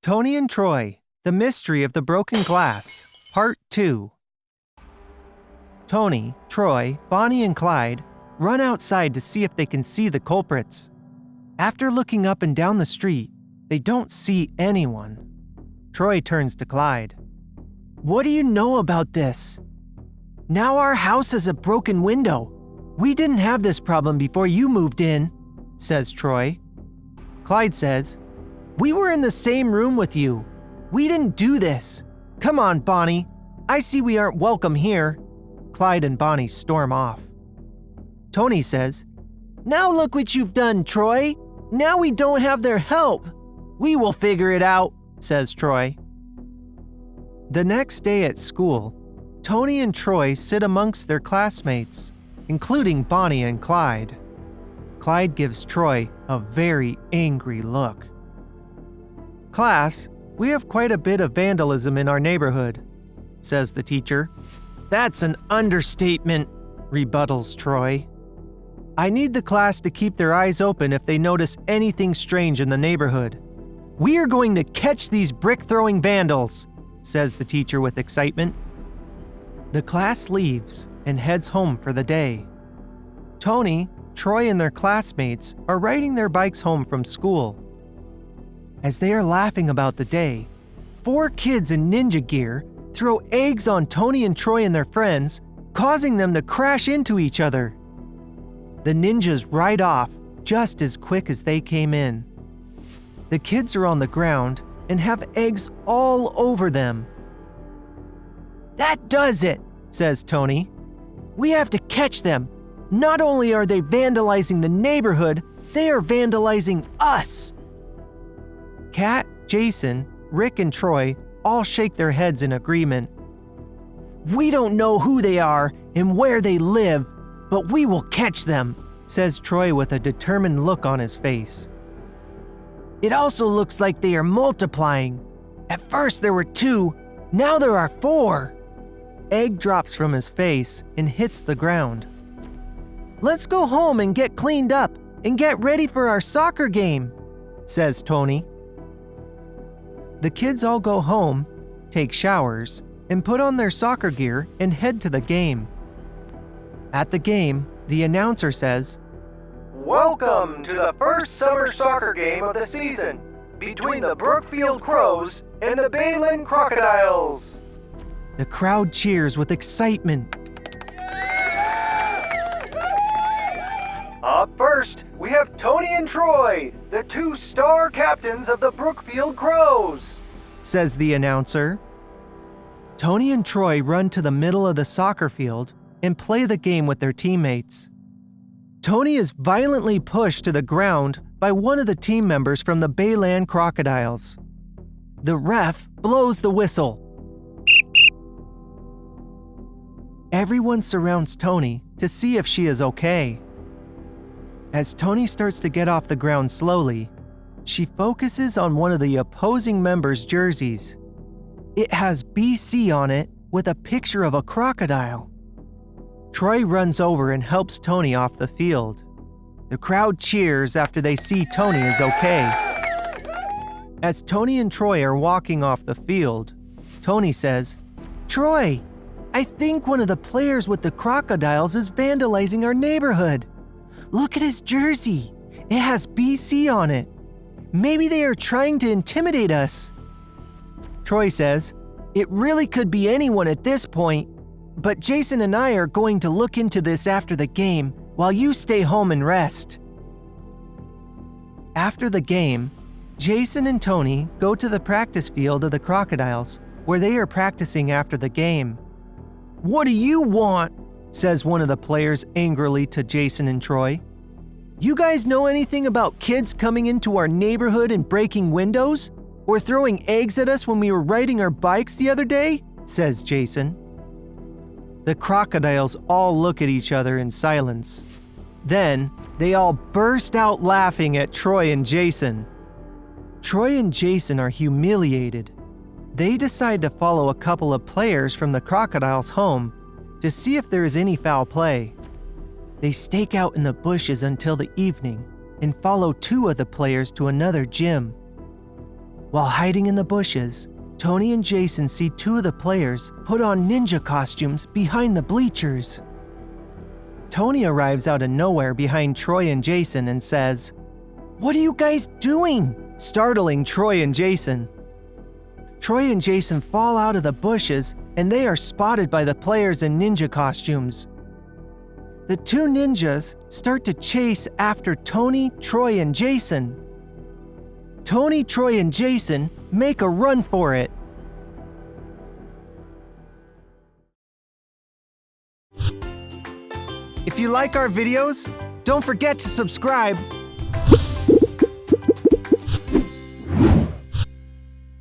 Toni and Troy, The Mystery of the Broken Glass, Part 2. Toni, Troy, Bonnie, and Clyde run outside to see if they can see the culprits. After looking up and down the street, they don't see anyone. Troy turns to Clyde. "What do you know about this?" "Now our house has a broken window. We didn't have this problem before you moved in," says Troy. Clyde says, "We were in the same room with you. We didn't do this. Come on, Bonnie. I see we aren't welcome here." Clyde and Bonnie storm off. Toni says, "Now look what you've done, Troy. Now we don't have their help." "We will figure it out," says Troy. The next day at school, Toni and Troy sit amongst their classmates, including Bonnie and Clyde. Clyde gives Troy a very angry look. "Class, we have quite a bit of vandalism in our neighborhood," says the teacher. "That's an understatement," rebuttals Troy. "I need the class to keep their eyes open if they notice anything strange in the neighborhood. We are going to catch these brick-throwing vandals," says the teacher with excitement. The class leaves and heads home for the day. Toni, Troy, and their classmates are riding their bikes home from school. As they are laughing about the day, 4 kids in ninja gear throw eggs on Toni and Troy and their friends, causing them to crash into each other. The ninjas ride off just as quick as they came in. The kids are on the ground and have eggs all over them. "That does it," says Toni. "We have to catch them. Not only are they vandalizing the neighborhood, they are vandalizing us." Kat, Jason, Rick, and Troy all shake their heads in agreement. "We don't know who they are and where they live, but we will catch them," says Troy with a determined look on his face. "It also looks like they are multiplying. At first there were 2, now there are 4. Egg drops from his face and hits the ground. "Let's go home and get cleaned up and get ready for our soccer game," says Toni. The kids all go home, take showers, and put on their soccer gear and head to the game. At the game, the announcer says, "Welcome to the first summer soccer game of the season between the Brookfield Crows and the Bayland Crocodiles." The crowd cheers with excitement. "Up first, we have Toni and Troy, the 2 star captains of the Brookfield Crows," says the announcer. Toni and Troy run to the middle of the soccer field and play the game with their teammates. Toni is violently pushed to the ground by one of the team members from the Bayland Crocodiles. The ref blows the whistle. Everyone surrounds Toni to see if she is okay. As Toni starts to get off the ground slowly, she focuses on one of the opposing members' jerseys. It has BC on it with a picture of a crocodile. Troy runs over and helps Toni off the field. The crowd cheers after they see Toni is okay. As Toni and Troy are walking off the field, Toni says, "Troy, I think one of the players with the crocodiles is vandalizing our neighborhood. Look at his jersey. It has BC on it. Maybe they are trying to intimidate us." Troy says, "It really could be anyone at this point, but Jason and I are going to look into this after the game while you stay home and rest." After the game, Jason and Toni go to the practice field of the crocodiles where they are practicing after the game. "What do you want?" says one of the players angrily to Jason and Troy. "You guys know anything about kids coming into our neighborhood and breaking windows? Or throwing eggs at us when we were riding our bikes the other day?" says Jason. The crocodiles all look at each other in silence. Then, they all burst out laughing at Troy and Jason. Troy and Jason are humiliated. They decide to follow a couple of players from the crocodiles home to see if there is any foul play. They stake out in the bushes until the evening and follow 2 of the players to another gym. While hiding in the bushes, Toni and Jason see two of the players put on ninja costumes behind the bleachers. Toni arrives out of nowhere behind Troy and Jason and says, "What are you guys doing?" startling Troy and Jason. Troy and Jason fall out of the bushes and they are spotted by the players in ninja costumes. The two ninjas start to chase after Toni, Troy, and Jason. Toni, Troy, and Jason make a run for it. If you like our videos, don't forget to subscribe